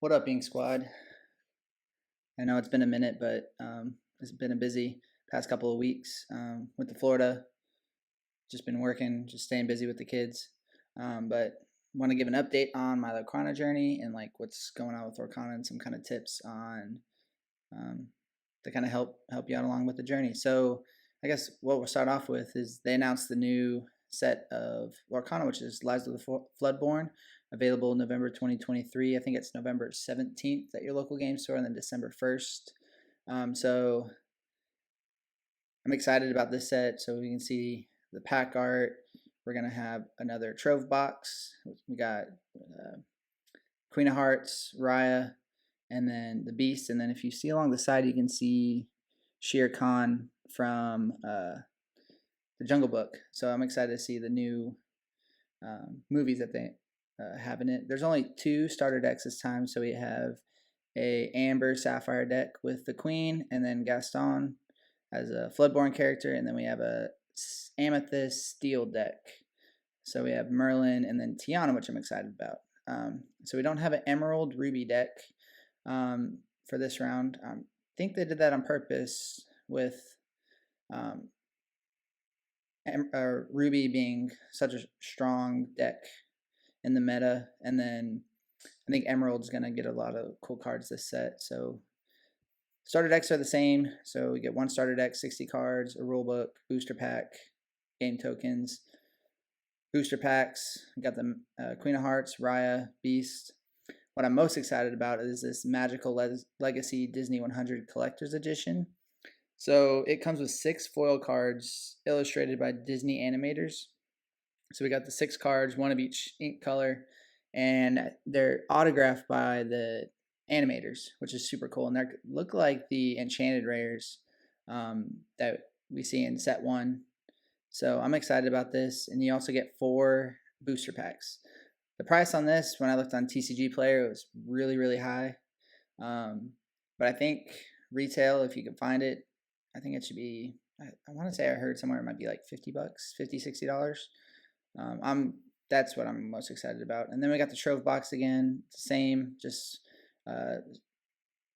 What up, Ink Squad? I know it's been a minute, but it's been a busy past couple of weeks with the Florida. Just been working, just staying busy with the kids. But want to give an update on my Lorcana journey and like what's going on with Lorcana and some kind of tips on um, to kind of help you out along with the journey. So I guess what we'll start off with is they announced the new set of Lorcana, which is Lies of the Floodborn, available November 2023. I think it's November 17th at your local game store, and then December 1st. So I'm excited about this set. So we can see the pack art. We're gonna have another Trove box. We got Queen of Hearts, Raya, and then the Beast. And then if you see along the side, you can see Shere Khan from the Jungle Book. So I'm excited to see the new movies that they have in it. There's only 2 starter decks this time, so we have a Amber Sapphire deck with the Queen, and then Gaston as a Floodborn character, and then we have a Amethyst Steel deck. So we have Merlin and then Tiana, which I'm excited about. So we don't have an Emerald Ruby deck for this round. I think they did that on purpose with Ruby being such a strong deck in the meta, and then I think Emerald's gonna get a lot of cool cards this set. So starter decks are the same. So we get 1 starter deck, 60 cards, a rule book, booster pack, game tokens, booster packs. We got the Queen of Hearts, Raya, Beast. What I'm most excited about is this Magical Legacy Disney 100 Collector's Edition. So it comes with 6 foil cards illustrated by Disney animators. So we got the 6 cards, 1 of each ink color, and they're autographed by the animators, which is super cool. And they look like the enchanted rares that we see in set 1. So I'm excited about this. And you also get 4 booster packs. The price on this, when I looked on TCG Player, it was really, really high. But I think retail, if you can find it, I think it should be, I want to say I heard somewhere it might be like $50, $50, $60. That's what I'm most excited about. And then we got the Trove box again, same, just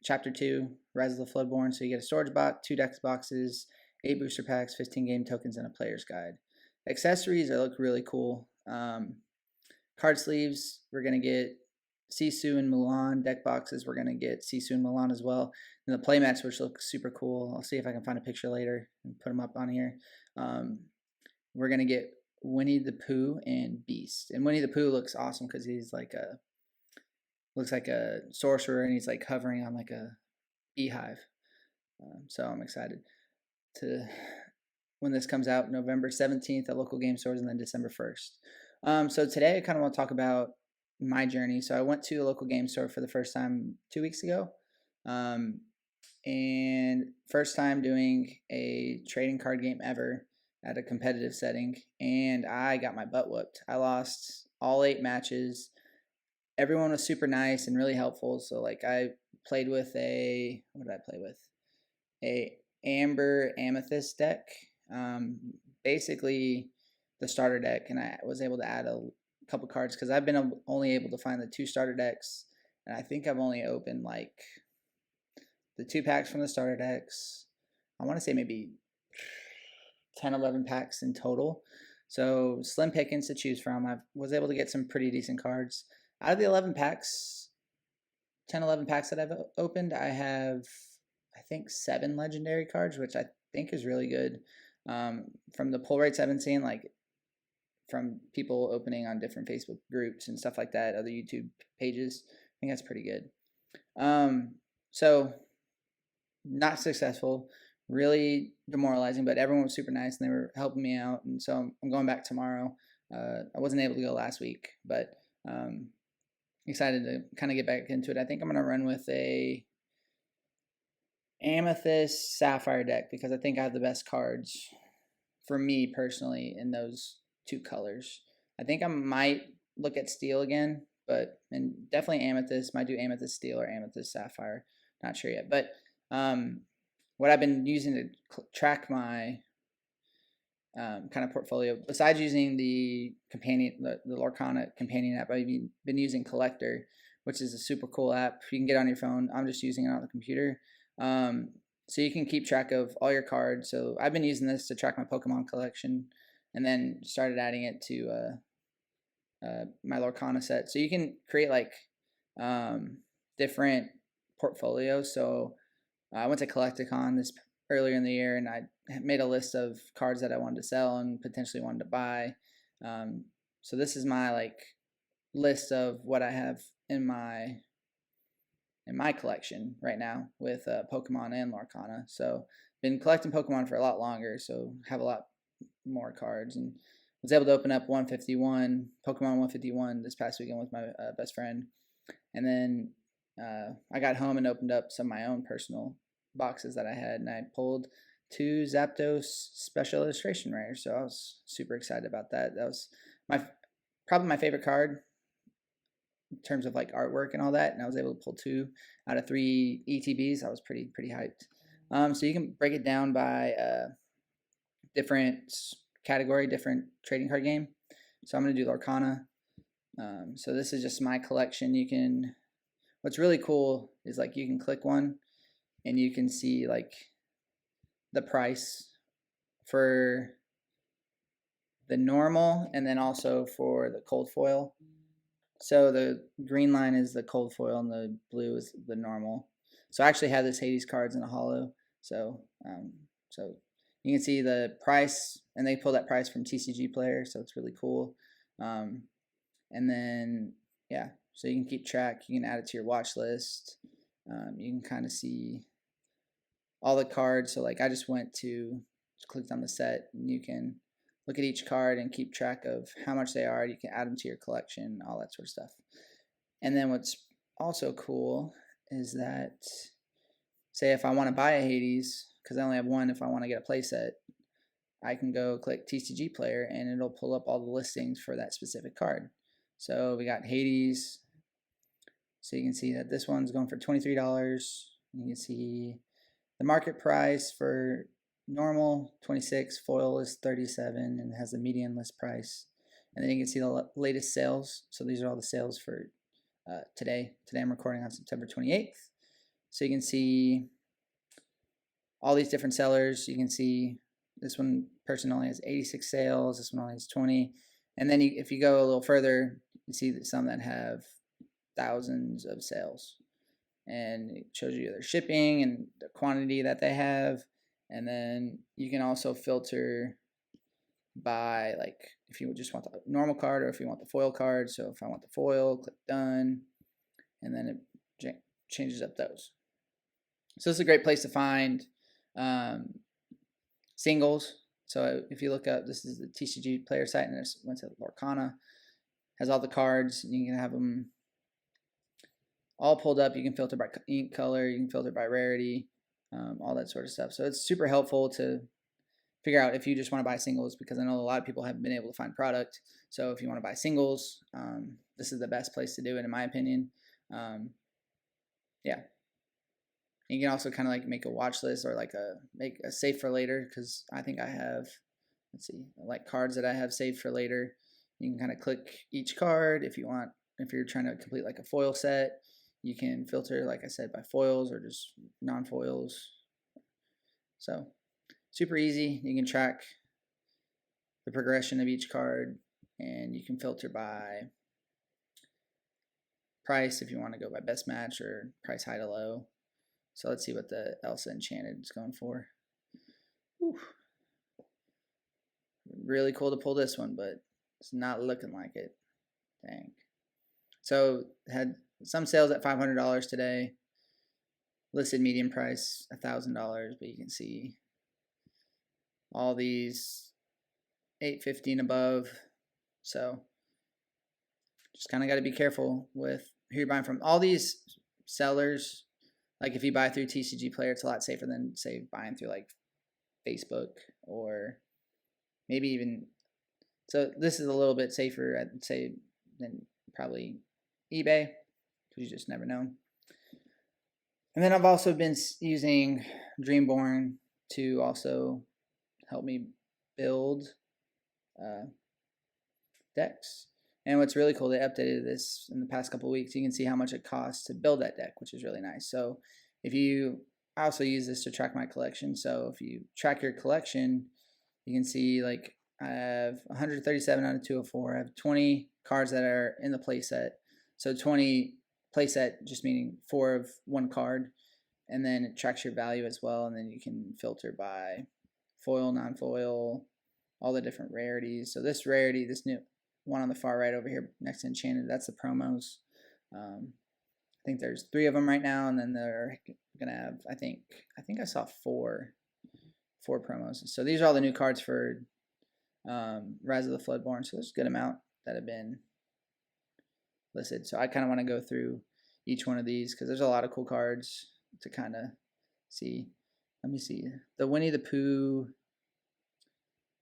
Chapter 2, Rise of the Floodborn. So you get a storage box, 2 dex boxes, 8 booster packs, 15 game tokens, and a player's guide. Accessories, they look really cool. Card sleeves, we're going to get Sisu and Mulan. Deck boxes, we're going to get Sisu and Mulan as well. And the playmats, which look super cool. I'll see if I can find a picture later and put them up on here. We're going to get Winnie the Pooh and Beast. And Winnie the Pooh looks awesome because he's like looks like a sorcerer, and he's like hovering on like a beehive. So I'm excited to when this comes out, November 17th at local game stores, and then December 1st. So today I kind of want to talk about my journey. So I went to a local game store for the first time 2 weeks ago. And first time doing a trading card game ever at a competitive setting, and I got my butt whooped. I lost all 8 matches. Everyone was super nice and really helpful. So like I played with what did I play with? A Amber Amethyst deck. Basically the starter deck, and I was able to add a couple cards because I've been only able to find the 2 starter decks, and I think I've only opened like the 2 packs from the starter decks. I want to say maybe 10, 11 packs in total. So slim pickings to choose from. I was able to get some pretty decent cards. Out of the 11 packs, 10, 11 packs that I've opened, I have, I think, 7 legendary cards, which I think is really good. From the pull rates I've been seeing, like from people opening on different Facebook groups and stuff like that, other YouTube pages, I think that's pretty good. So not successful, really demoralizing, but everyone was super nice and they were helping me out. And so I'm going back tomorrow. I wasn't able to go last week, but excited to kind of get back into it. I think I'm going to run with a Amethyst Sapphire deck because I think I have the best cards for me personally in those 2 colors. I think I might look at Steel again, but and definitely Amethyst. Might do Amethyst Steel or Amethyst Sapphire. Not sure yet. But what I've been using to track my kind of portfolio, besides using the Lorcana companion app, I've been using Collector, which is a super cool app. You can get on your phone. I'm just using it on the computer. So you can keep track of all your cards. So I've been using this to track my Pokemon collection, and then started adding it to my Lorcana set. So you can create like different portfolios. So I went to Collecticon earlier in the year, and I made a list of cards that I wanted to sell and potentially wanted to buy. So this is my like list of what I have in my collection right now with Pokemon and Lorcana. So been collecting Pokemon for a lot longer, so have a lot more cards, and was able to open up Pokemon 151 this past weekend with my best friend. And then I got home and opened up some of my own personal boxes that I had, and I pulled 2 Zapdos special illustration rares. So I was super excited about that. That was probably my favorite card in terms of like artwork and all that, and I was able to pull 2 out of 3 ETBs. I was pretty hyped. So you can break it down by different category, different trading card game. So I'm going to do Lorcana. So this is just my collection. What's really cool is like you can click one and you can see like the price for the normal and then also for the cold foil. So the green line is the cold foil and the blue is the normal. So I actually have this Hades cards in a holo. So you can see the price, and they pull that price from TCG Player, so it's really cool. And then yeah, so you can keep track. You can add it to your watch list. You can kind of see all the cards. So like I just clicked on the set, and you can look at each card and keep track of how much they are. You can add them to your collection, all that sort of stuff. And then what's also cool is that, say if I want to buy a Hades, because I only have one, if I want to get a playset, I can go click TCG Player, and it'll pull up all the listings for that specific card. So we got Hades. So you can see that this one's going for $23. You can see the market price for normal 26, foil is 37, and has a median list price. And then you can see the latest sales. So these are all the sales for today. Today I'm recording on September 28th. So you can see all these different sellers. You can see this one person only has 86 sales. This one only has 20. And then if you go a little further, you see that some that have thousands of sales. And it shows you their shipping and the quantity that they have. And then you can also filter by like if you just want the normal card or if you want the foil card. So if I want the foil, click done, and then it changes up those. So this is a great place to find singles. So if you look up, this is the TCG Player site, and it went to Lorcana, has all the cards. You can have them all pulled up. You can filter by ink color, you can filter by rarity, all that sort of stuff. So it's super helpful to figure out if you just want to buy singles, because I know a lot of people haven't been able to find product. So if you want to buy singles, this is the best place to do it, in my opinion. Yeah. You can also kind of like make a watch list, or like make a save for later, because I think I have, let's see, like cards that I have saved for later. You can kind of click each card if you want. If you're trying to complete like a foil set, you can filter, like I said, by foils or just non-foils. So super easy. You can track the progression of each card, and you can filter by price if you want to go by best match or price high to low. So let's see what the Elsa Enchanted is going for. Whew. Really cool to pull this one, but it's not looking like it. Dang. So had some sales at $500 today. Listed median price $1,000, but you can see all these $850 and above. So just kind of got to be careful with who you're buying from. All these sellers, like if you buy through TCG Player, it's a lot safer than, say, buying through like Facebook or maybe even. So this is a little bit safer, I'd say, than probably eBay, because you just never know. And then I've also been using Dreamborne to also help me build decks. And what's really cool, they updated this in the past couple of weeks. You can see how much it costs to build that deck, which is really nice. So I also use this to track my collection. So if you track your collection, you can see like I have 137 out of 204. I have 20 cards that are in the playset. So 20 playset just meaning 4 of one card, and then it tracks your value as well. And then you can filter by foil, non-foil, all the different rarities. So this rarity, this new one on the far right over here next to Enchanted, that's the promos. I think there's 3 of them right now, and then they're gonna have I think I saw four promos. So these are all the new cards for Rise of the Floodborn. So there's a good amount that have been listed. So I kind of want to go through each one of these because there's a lot of cool cards to kind of see. Let me see. The Winnie the Pooh.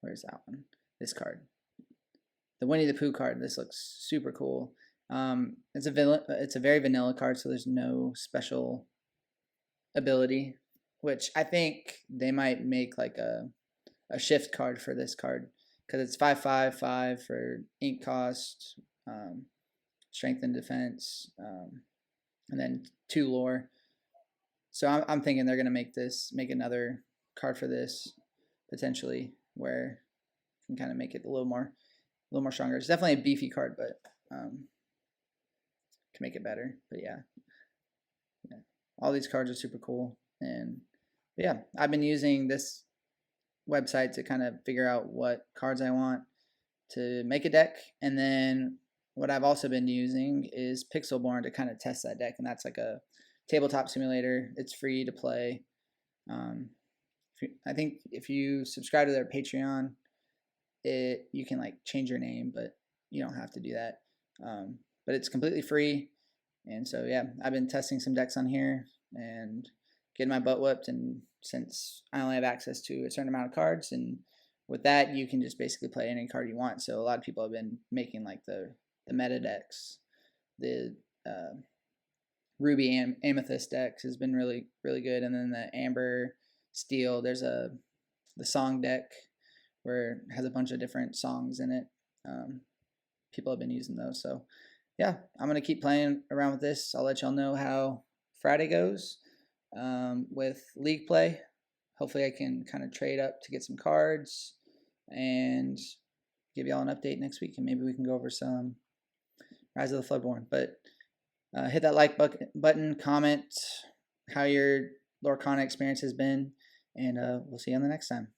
Where's that one? This card. The Winnie the Pooh card. This looks super cool. It's a very vanilla card, so there's no special ability, which I think they might make like a shift card for this card because it's 5/5/5 for ink cost, strength and defense, and then 2 lore. So I'm thinking they're gonna make another card for this potentially where you can kind of make it a little more stronger. It's definitely a beefy card, but can make it better. But yeah, all these cards are super cool, and yeah, I've been using this website to kind of figure out what cards I want to make a deck, and then what I've also been using is Pixelborn to kind of test that deck, and that's like a tabletop simulator. It's free to play. I think if you subscribe to their Patreon, you can like change your name, but you don't have to do that. But it's completely free, and so yeah, I've been testing some decks on here and getting my butt whipped. And since I only have access to a certain amount of cards, and with that you can just basically play any card you want. So a lot of people have been making like the meta decks. The Ruby Amethyst decks has been really good, and then the Amber Steel. There's the song deck where it has a bunch of different songs in it. People have been using those. So yeah, I'm going to keep playing around with this. I'll let y'all know how Friday goes with League play. Hopefully I can kind of trade up to get some cards and give y'all an update next week, and maybe we can go over some Rise of the Floodborn. But hit that like button, comment how your Lorcana experience has been, and we'll see you on the next time.